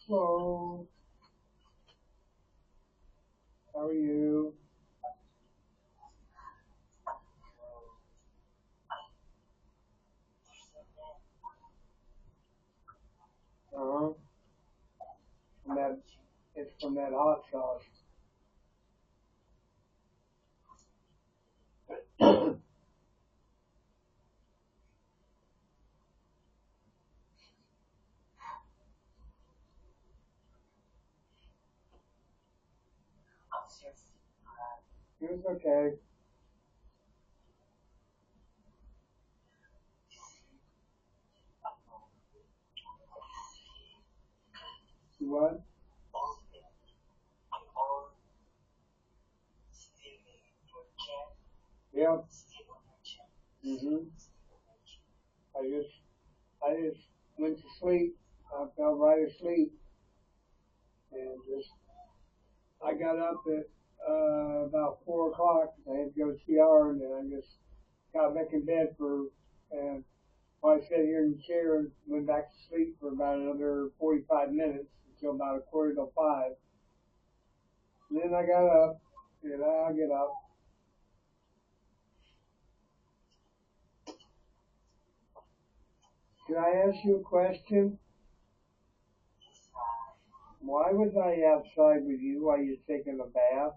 Hello, how are you? Uh-huh. From that, it's from that hot sauce. It was okay. You what? Yep. Mhm. I just, I just went to sleep. I fell right asleep and just, I got up at about 4 o'clock. I had to go shower and then I just got back in bed and I sat here in the chair and went back to sleep for about another 45 minutes until about a quarter to 5. And then I got up, and I get up. Can I ask you a question? Why was I outside with you while you're taking a bath?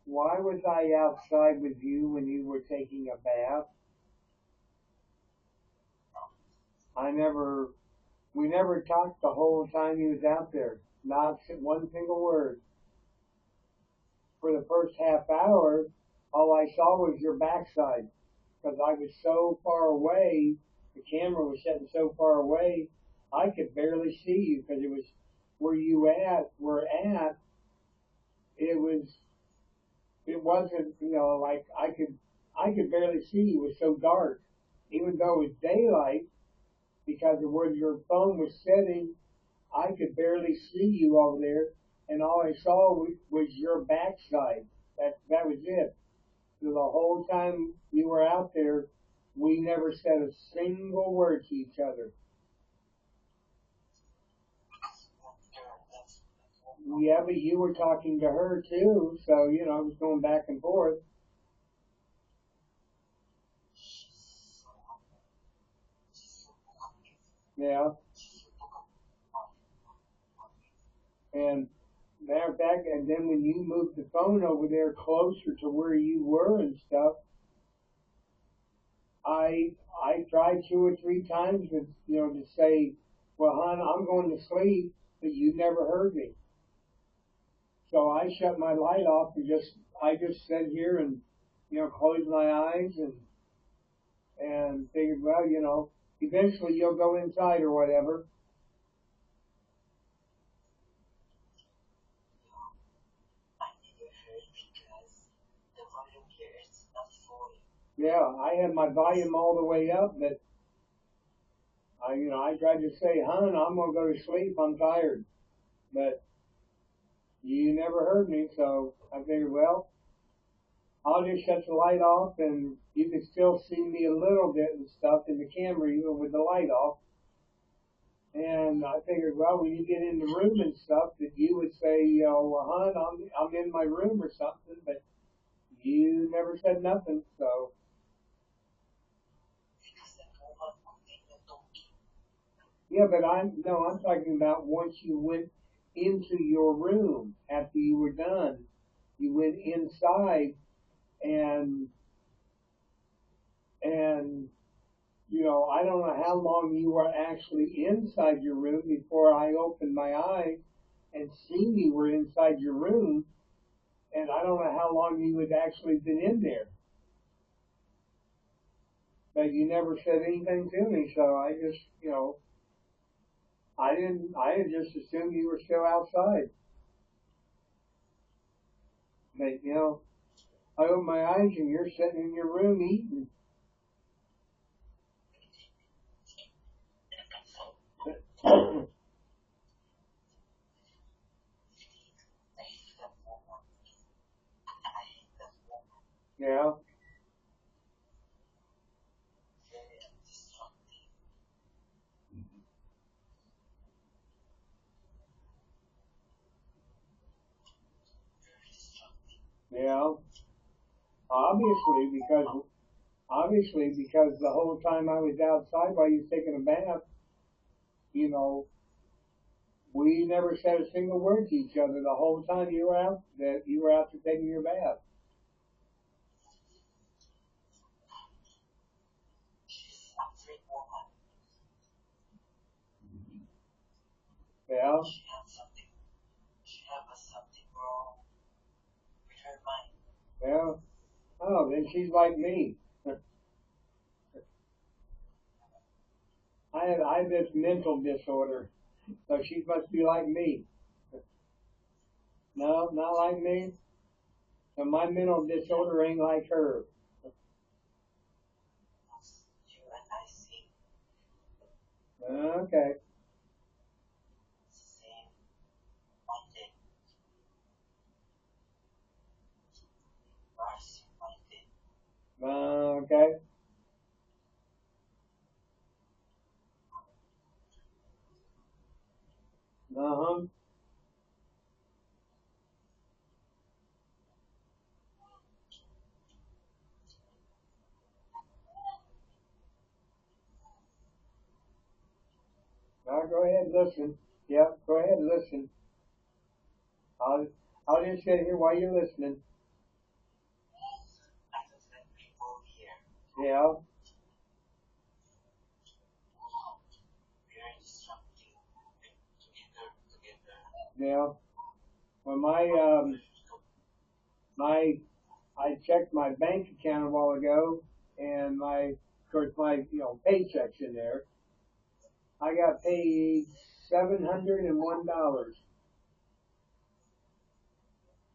Why was I outside with you when you were taking a bath? I never, we never talked the whole time you was out there. Not one single word. For the first half hour, all I saw was your backside because I was so far away. The camera was sitting so far away, I could barely see you because it was where you at, were at. It was it wasn't, like I could barely see. It was so dark, even though it was daylight, because of where your phone was sitting. I could barely see you over there, and all I saw was your backside. That was it. So the whole time you were out there, we never said a single word to each other. Yeah, but you were talking to her too, so it was going back and forth. Yeah, and matter of fact, and then when you moved the phone over there closer to where you were and stuff, I tried 2 or 3 times to say, well, hon, I'm going to sleep, but you never heard me. So I shut my light off and I just sat here and closed my eyes and figured, well, eventually you'll go inside or whatever. Yeah, I had my volume all the way up, but I tried to say, hon, I'm gonna go to sleep. I'm tired, but you never heard me, so I figured, well, I'll just shut the light off, and you can still see me a little bit and stuff in the camera even with the light off. And I figured, well, when you get in the room and stuff, that you would say, well, hon, I'm in my room or something, but you never said nothing. So yeah, but I'm talking about once you went into your room after you were done, you went inside and and I don't know how long you were actually inside your room before I opened my eyes and seen you were inside your room, and I don't know how long you had actually been in there. But you never said anything to me, so I just, I had just assumed you were still outside. But, I open my eyes and you're sitting in your room eating. Yeah. Yeah, obviously because obviously because the whole time I was outside while you was taking a bath, you know, we never said a single word to each other the whole time you were out that you were out to taking your bath. Yeah, yeah. Oh, then she's like me. I have this mental disorder, so she must be like me. No, not like me. So my mental disorder ain't like her. Okay. Okay. Uh-huh. Now go ahead and listen. Yep, go ahead and listen. I'll I'll just sit here while you're listening. Yeah, yeah. Well, my I checked my bank account a while ago, and of course my paycheck's in there. I got paid $701.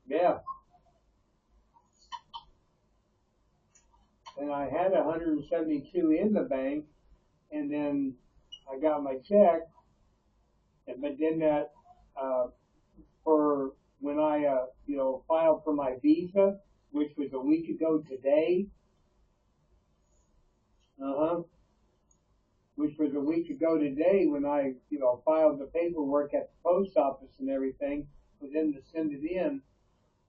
Yeah, and I had 172 in the bank, and then I got my check, but then that uh, for when I filed for my visa, which was a week ago today. Uh-huh. Which was a week ago today when I filed the paperwork at the post office and everything for them to send it in.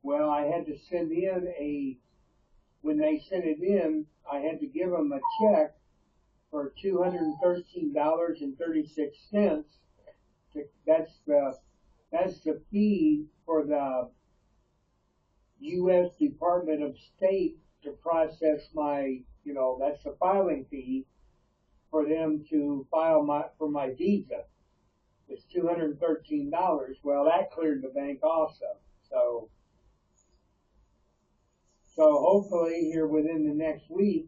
Well, I had to send in a when they sent it in, I had to give them a check for $213.36. That's the fee for the U.S. Department of State to process that's the filing fee for them to file my visa. It's $213. Well, that cleared the bank also. So, so hopefully here within the next week,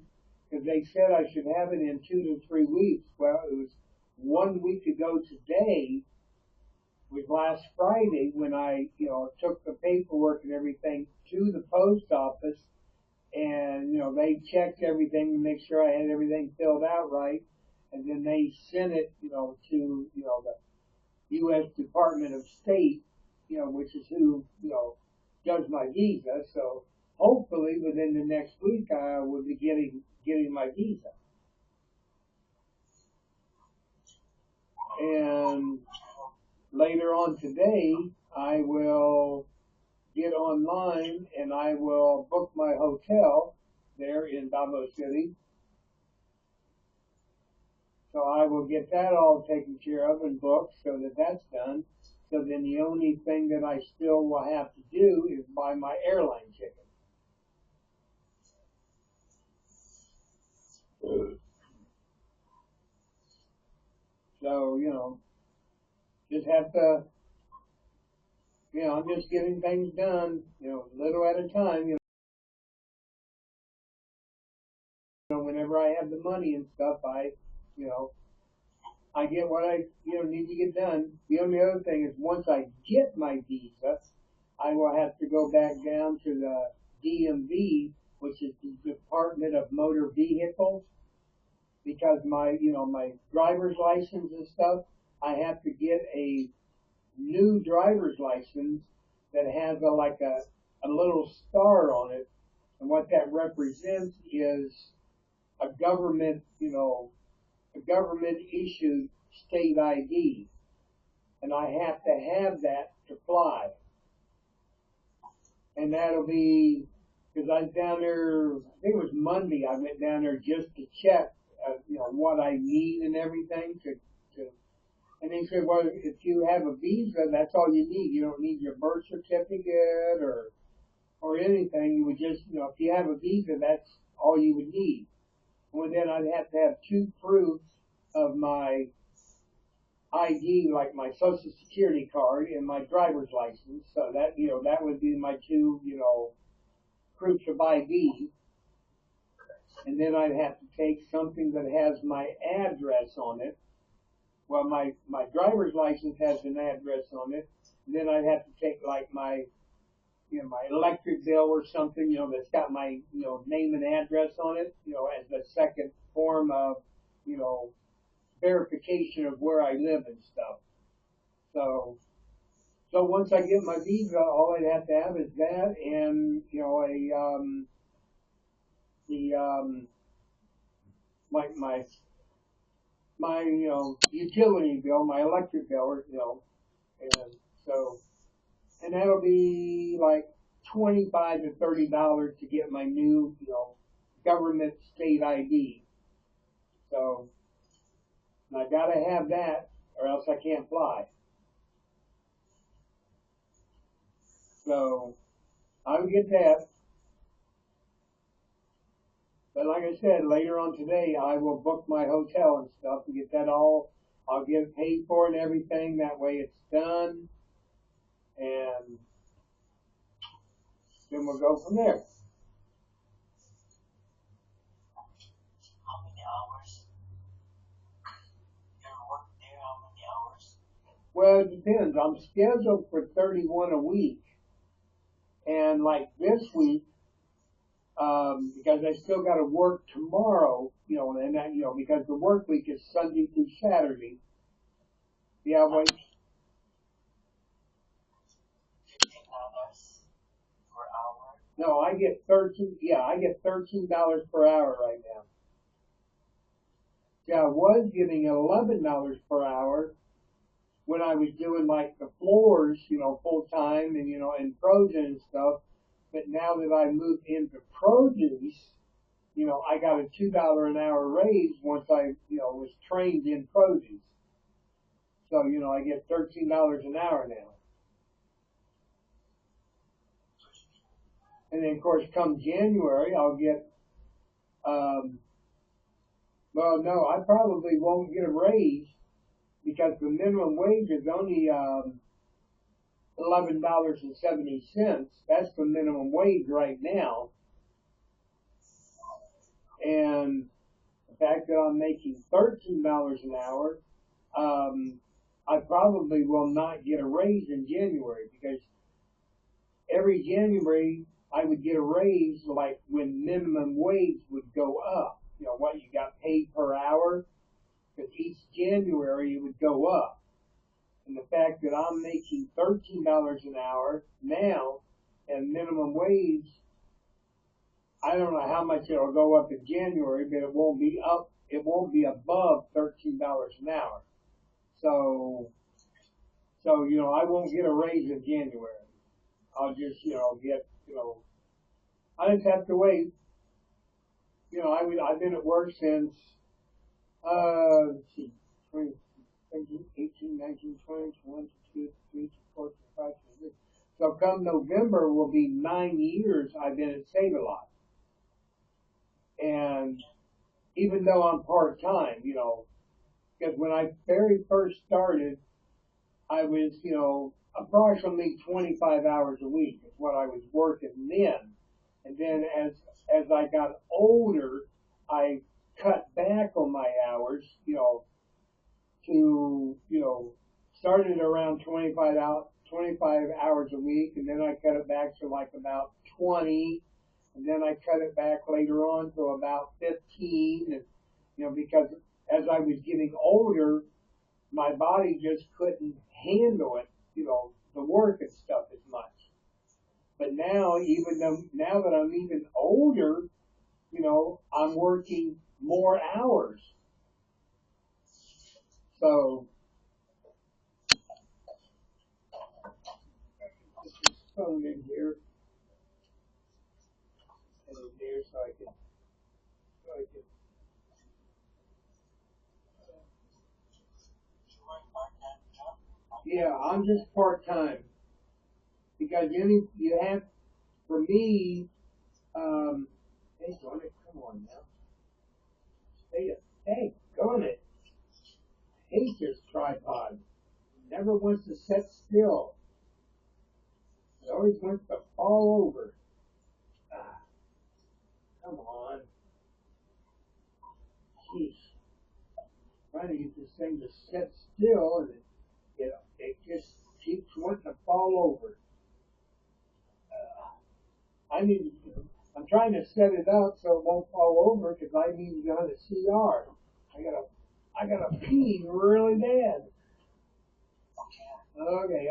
because they said I should have it in 2 to 3 weeks. Well, it was 1 week ago today, was last Friday when I, took the paperwork and everything to the post office, and they checked everything to make sure I had everything filled out right, and then they sent it, to the U.S. Department of State, which is who does my visa. So hopefully within the next week I will be getting my visa. And later on today I will get online and I will book my hotel there in Davao City. So I will get that all taken care of and booked so that that's done. So then the only thing that I still will have to do is buy my airline ticket. So, just have to, I'm just getting things done, little at a time, whenever I have the money and stuff, you know, I get what I, need to get done. The only other thing is once I get my visa, I will have to go back down to the DMV, which is the Department of Motor Vehicles, because my driver's license and stuff, I have to get a new driver's license that has a little star on it, and what that represents is a government issued state ID, and I have to have that to fly. and that'll be because I was down there. I think it was Monday. I went down there just to check, what I need and everything to. And they said, well, if you have a visa, that's all you need. You don't need your birth certificate or anything. You would just, if you have a visa, that's all you would need. Well, then I'd have to have two proofs of my ID, like my social security card and my driver's license. So that, that would be my two, proofs of ID. And then I'd have to take something that has my address on it. Well, my driver's license has an address on it. And then I'd have to take like my electric bill or something, that's got my, name and address on it, as the second form of, you know, verification of where I live and stuff. So, so once I get my visa, all I'd have to have is that and, the, my, utility bill, my electric bill, and so, and that'll be like 25 to $30 to get my new, government state ID. So I gotta have that, or else I can't fly. So I'll get that. But like I said, later on today, I will book my hotel and stuff and get that all. I'll get it paid for and everything. That way, it's done, and then we'll go from there. Well, it depends. I'm scheduled for 31 a week, and like this week, because I still got to work tomorrow, and that, because the work week is Sunday through Saturday. Yeah, wait. No, I get 13. Yeah, I get $13 per hour right now. Yeah, I was getting $11 per hour when I was doing like the floors, full time and and frozen and stuff. But now that I moved into produce, I got a $2 an hour raise once I, was trained in produce. So, I get $13 an hour now. And then, of course, come January, I'll get, um, well, no, I probably won't get a raise because the minimum wage is only $11.70. That's the minimum wage right now. And the fact that I'm making $13 an hour, um, I probably will not get a raise in January because every January I would get a raise like when minimum wage would go up. What you got paid per hour, because each January it would go up. And the fact that I'm making $13 an hour now and minimum wage, I don't know how much it'll go up in January, but it won't be up. It won't be above $13 an hour. So, I won't get a raise in January. I'll just, get, I just have to wait. I've been at work since, let's see, 20, 17, 18, 19, 20, 21, 22, 23, 24, 25, 26. So come November will be 9 years I've been at Save a Lot. And even though I'm part time, because when I very first started, I was, approximately 25 hours a week is what I was working then. And then as I got older, I cut back on my hours, to, started around 25 hours a week, and then I cut it back to like about 20, and then I cut it back later on to about 15, and, because as I was getting older, my body just couldn't handle it, the work and stuff as much. But now, even though now that I'm even older, I'm working more hours. So, put this phone in here. Yeah, I'm just part time because you have for me. Um, hey, darn it, come on now. Hey, darn it. Hate this tripod. Never wants to sit still. It always wants to fall over. Ah, come on. Jeez. Trying to get this thing to sit still and it just keeps wanting to fall over. I need I'm trying to set it up so it won't fall over because I need to go to CR. I gotta I gotta pee really bad. Okay,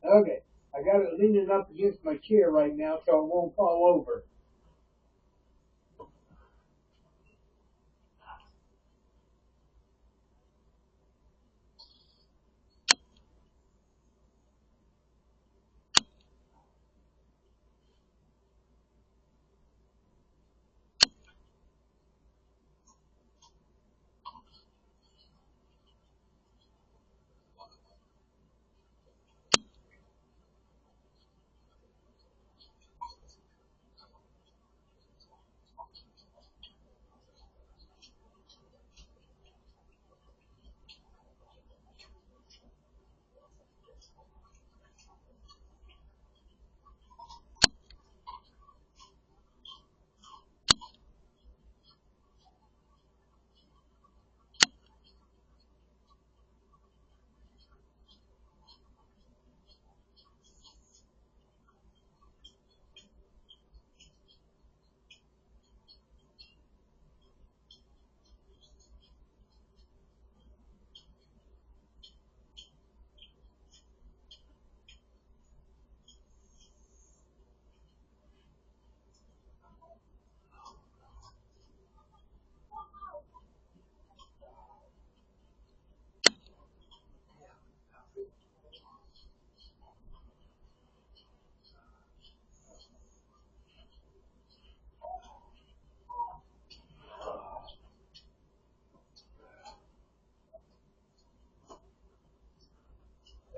okay. I got it leaning up against my chair right now so it won't fall over.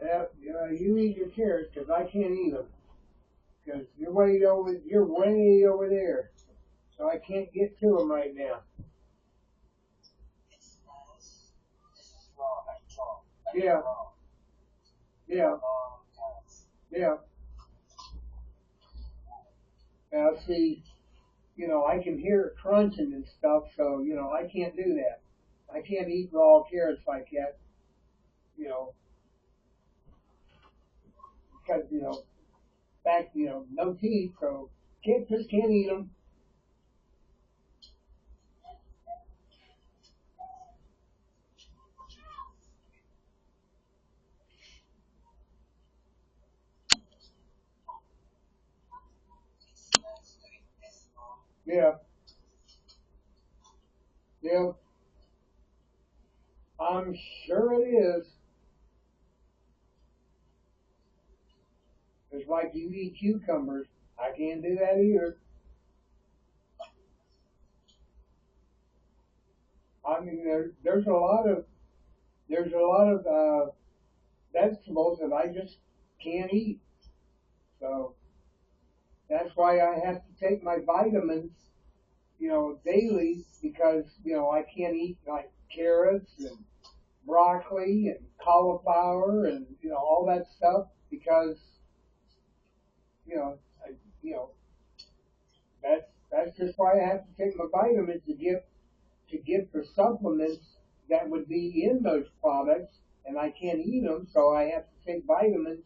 Yeah, you eat your carrots because I can't eat them because you're way over there, so I can't get to them right now. Yeah, yeah, yeah. Now see, I can hear it crunching and stuff, so I can't do that. I can't eat raw carrots like that, you know, because back, no teeth, so can't eat them. Yeah, yeah. I'm sure it is. It's like you eat cucumbers. I can't do that either. I mean, there's a lot of vegetables that I just can't eat. So that's why I have to take my vitamins, daily because I can't eat like carrots and broccoli and cauliflower and all that stuff because you know I, you know that's just why I have to take my vitamins to get the supplements that would be in those products, and I can't eat them, so I have to take vitamins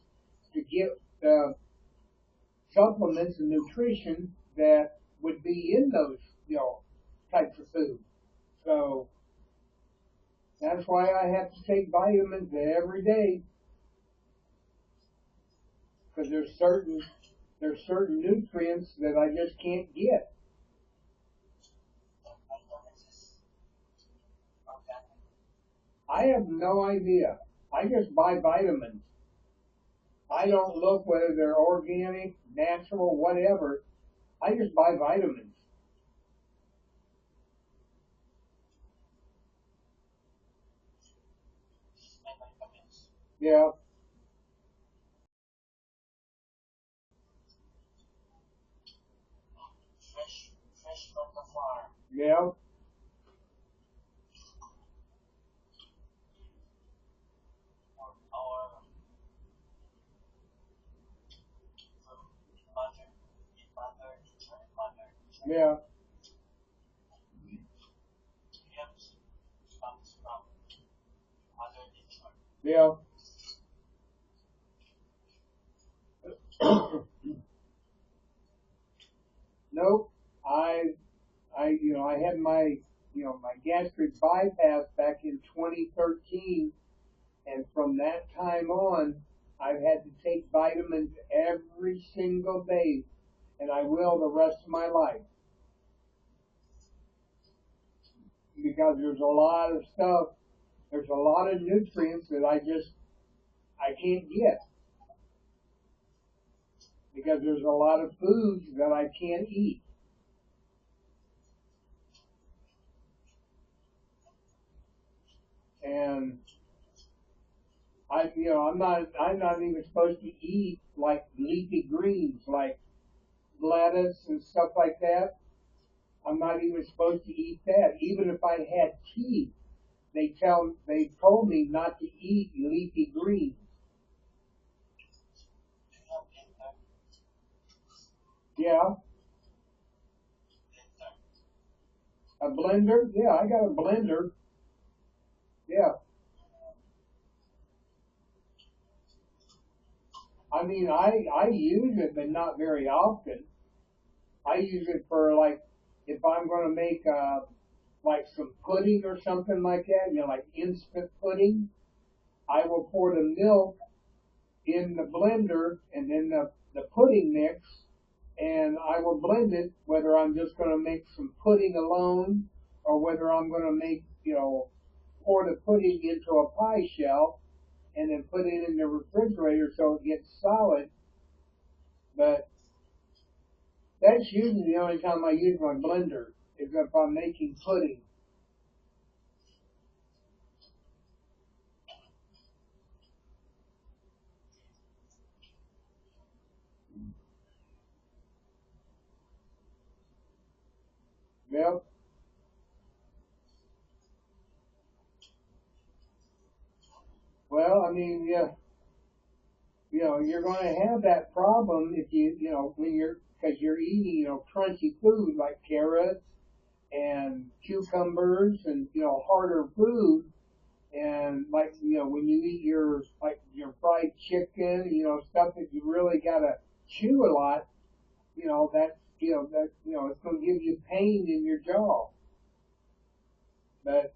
to get the supplements and nutrition that would be in those, types of food. So that's why I have to take vitamins every day because there's certain nutrients that I just can't get. I have no idea. I just buy vitamins. I don't look whether they're organic, natural, whatever. I just buy vitamins. Yeah, yeah, yeah, yeah. Nope. I, I had my, my gastric bypass back in 2013, and from that time on, I've had to take vitamins every single day, and I will the rest of my life because there's a lot of stuff. There's a lot of nutrients that I can't get because there's a lot of foods that I can't eat. And I'm not even supposed to eat like leafy greens like lettuce and stuff like that. I'm not even supposed to eat that. Even if I had tea, they told me not to eat leafy greens. Yeah, a blender. Yeah, I got a blender. Yeah, I mean I use it, but not very often. I use it for like if I'm going to make like some pudding or something like that. Like instant pudding. I will pour the milk in the blender and then the pudding mix, and I will blend it whether I'm just going to make some pudding alone or whether I'm going to make, pour the pudding into a pie shell and then put it in the refrigerator so it gets solid. But that's usually the only time I use my blender is if I'm making pudding. Yep. Well, I mean, yeah, you're going to have that problem if when because you're eating, crunchy food like carrots and cucumbers and, harder food. And like, when you eat your fried chicken, stuff that you really got to chew a lot, it's going to give you pain in your jaw. But,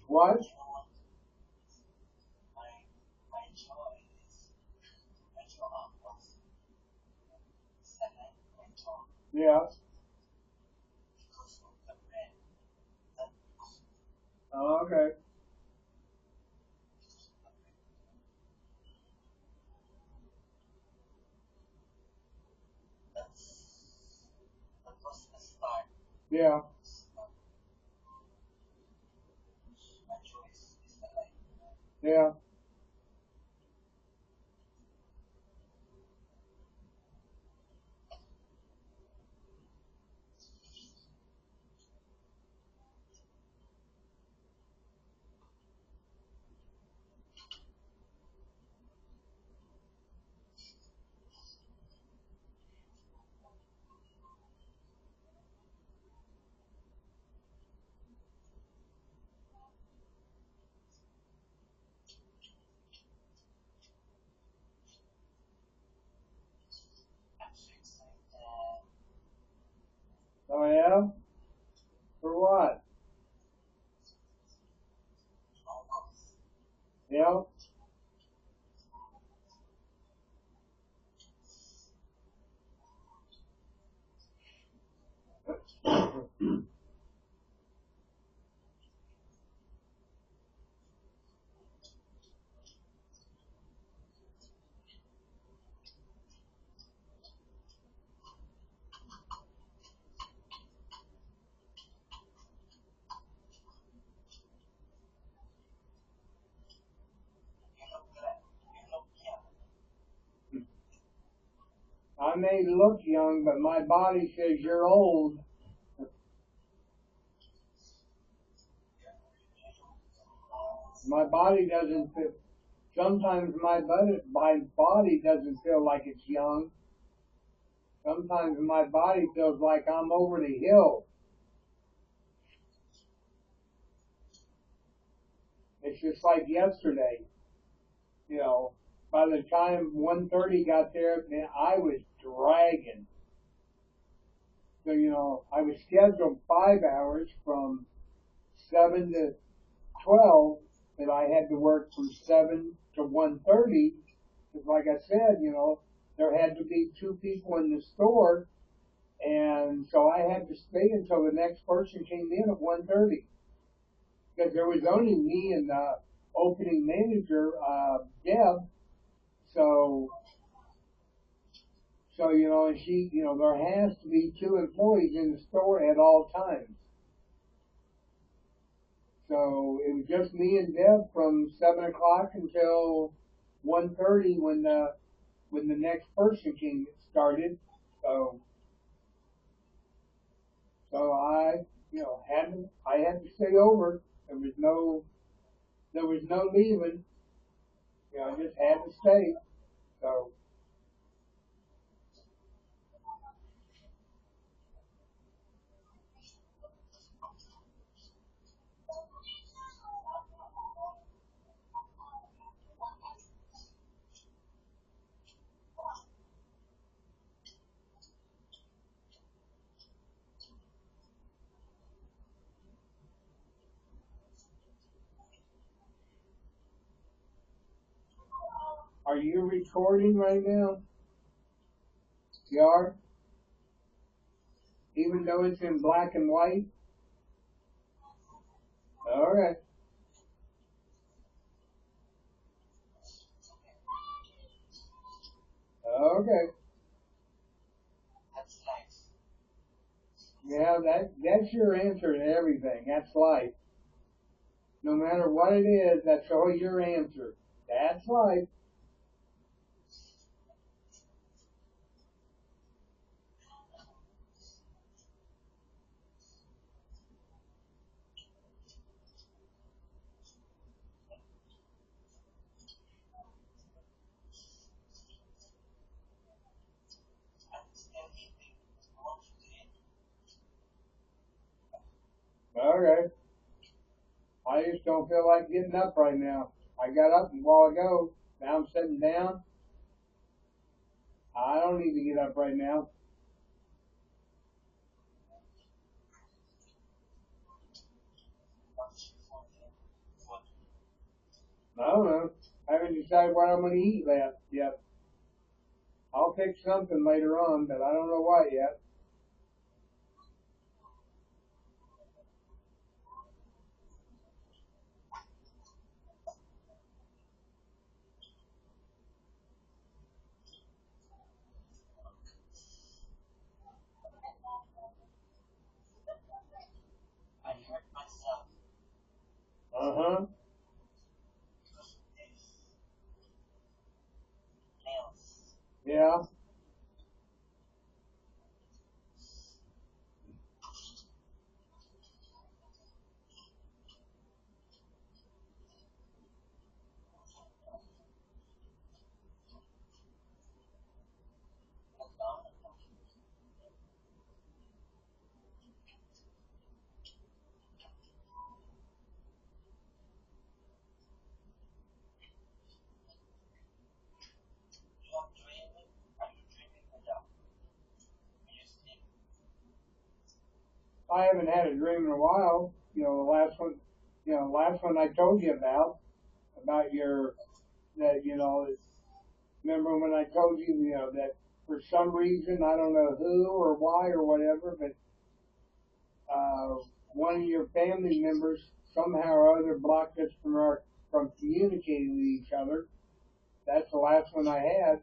what? Yeah. Oh, okay. Yeah. Yeah. Oh, yeah? For what? Yeah. may look young, but my body says you're old. My body doesn't feel. Sometimes my body doesn't feel like it's young. Sometimes my body feels like I'm over the hill. It's just like yesterday. You know, by the time 1:30 got there, man, I was dragging. So I was scheduled 5 hours from 7 to 12, and I had to work from 7 to 1:30. Because, like I said, there had to be two people in the store, and so I had to stay until the next person came in at 1:30. Because there was only me and the opening manager, Deb. So, and there has to be two employees in the store at all times. So it was just me and Deb from 7 o'clock until 1:30 when the next person came started. So I had to stay over. There was no leaving. I just had to stay. So are you recording right now? You are, even though it's in black and white. All right. Okay. Yeah, that's your answer to everything. That's life. No matter what it is, that's all your answer. That's life. Okay. I just don't feel like getting up right now. I got up a while ago. Now I'm sitting down. I don't need to get up right now. I don't know. I haven't decided what I'm going to eat yet. I'll pick something later on, but I don't know what yet. Uh huh. Yeah. I haven't had a dream in a while. The last one I told you about your that remember when I told you that for some reason I don't know who or why or whatever, but uh, one of your family members somehow or other blocked us from communicating with each other. That's the last one I had.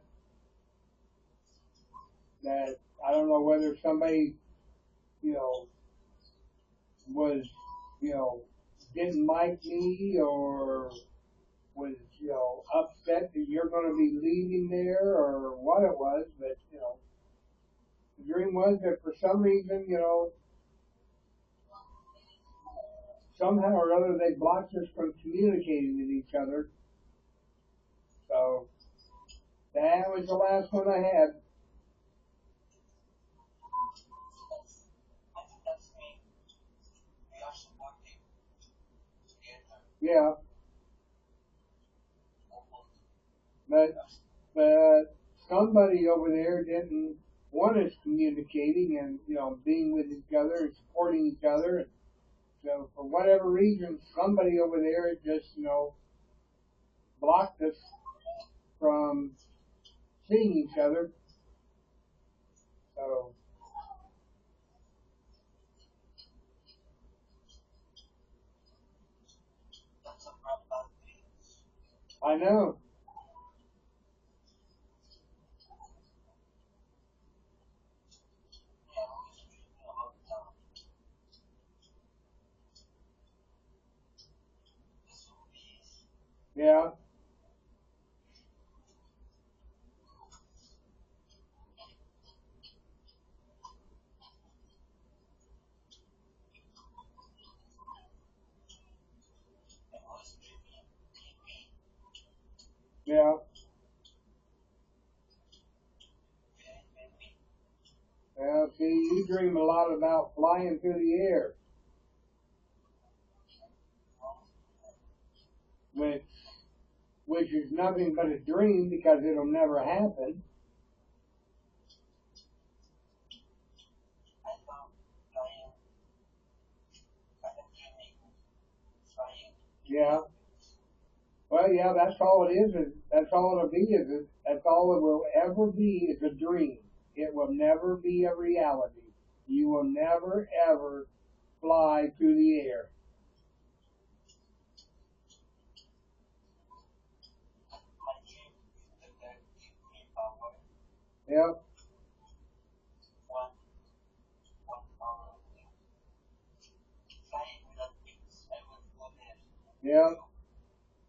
That I don't know whether somebody you know was you know didn't like me or was upset that you're going to be leaving there or what it was, but. The dream was that for some reason, somehow or other they blocked us from communicating with each other. So that was the last one I had. Yeah, but but somebody over there didn't want us communicating and being with each other and supporting each other. And so for whatever reason, somebody over there just blocked us from seeing each other. So I know. Yeah, yeah. Well, see, you dream a lot about flying through the air, which which is nothing but a dream because it'll never happen. Yeah. Well, yeah, that's all it is that's all it'll be that's all it will ever be is a dream. It will never be a reality. You will never ever fly through the air. Yep. Yep.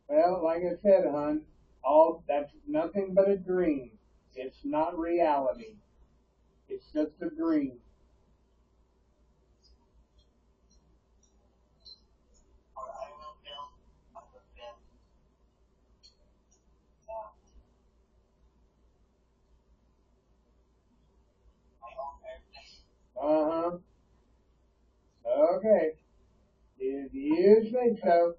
Well, like I said, hon, all that's nothing but a dream. It's not reality. It's just a dream. Uh huh. Okay. If you think so.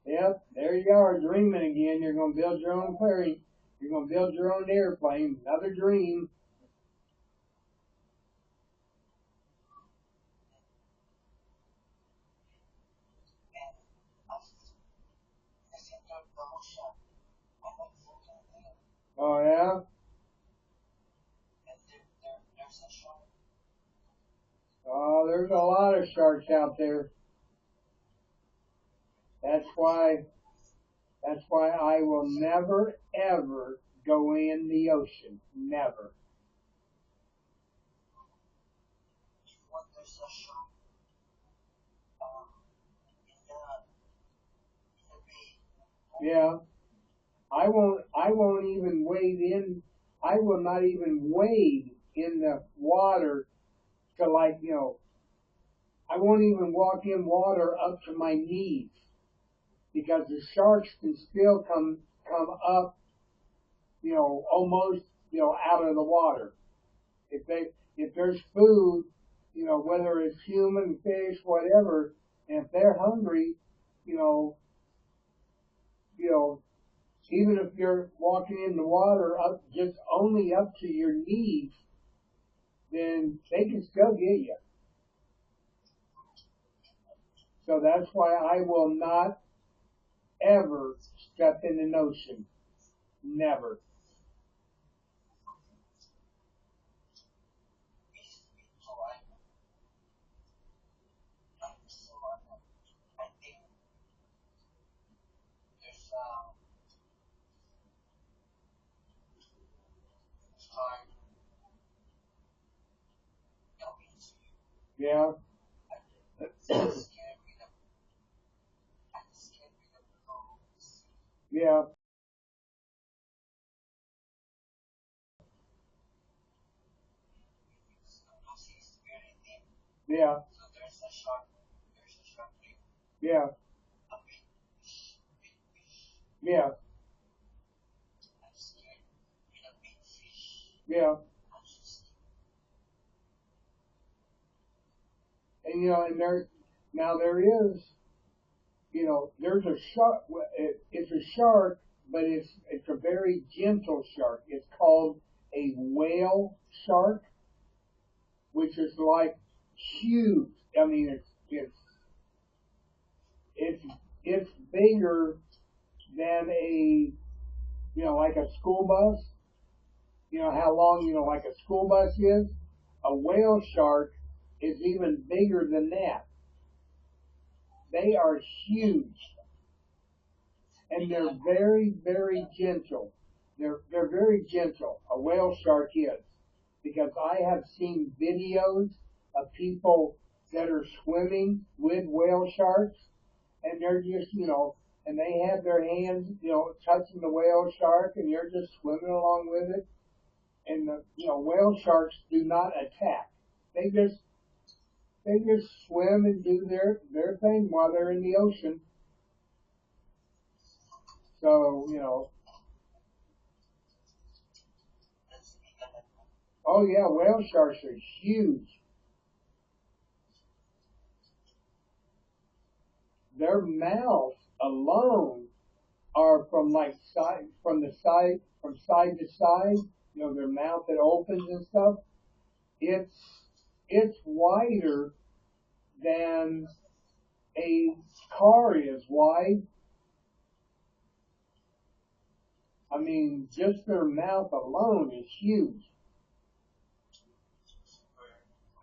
Yep, there you are dreaming again. You're going to build your own plane. You're going to build your own airplane. Another dream. Oh, yeah? Oh, there's a lot of sharks out there. That's why, that's why I will never, ever go in the ocean. Never. Yeah. I won't even wade in, I will not even wade in the water to I won't even walk in water up to my knees because the sharks can still come up, almost, out of the water. If there's food, whether it's human, fish, whatever, and if they're hungry, you know, you know, even if you're walking in the water up just only up to your knees, then they can still get you. So that's why I will not ever step in an ocean. Never. Yeah. Yeah, yeah, yeah, yeah, yeah. And and there is, there's a shark. It's a shark, but it's a very gentle shark. It's called a whale shark, which is like huge. I mean, it's it's bigger than like a school bus. You know how long, like a school bus is? A whale shark is even bigger than that. They are huge and they're very, very gentle. They're very gentle. A whale shark is. Because I have seen videos of people that are swimming with whale sharks and they're just, and they have their hands, touching the whale shark and they're just swimming along with it. And whale sharks do not attack. They just they just swim and do their thing while they're in the ocean. So oh yeah, whale sharks are huge. Their mouths alone are from side to side. Their mouth that opens and stuff. It's it's wider than a car is wide. I mean, just their mouth alone is huge.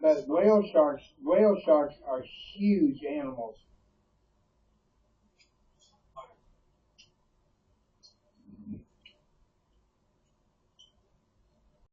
But whale sharks are huge animals.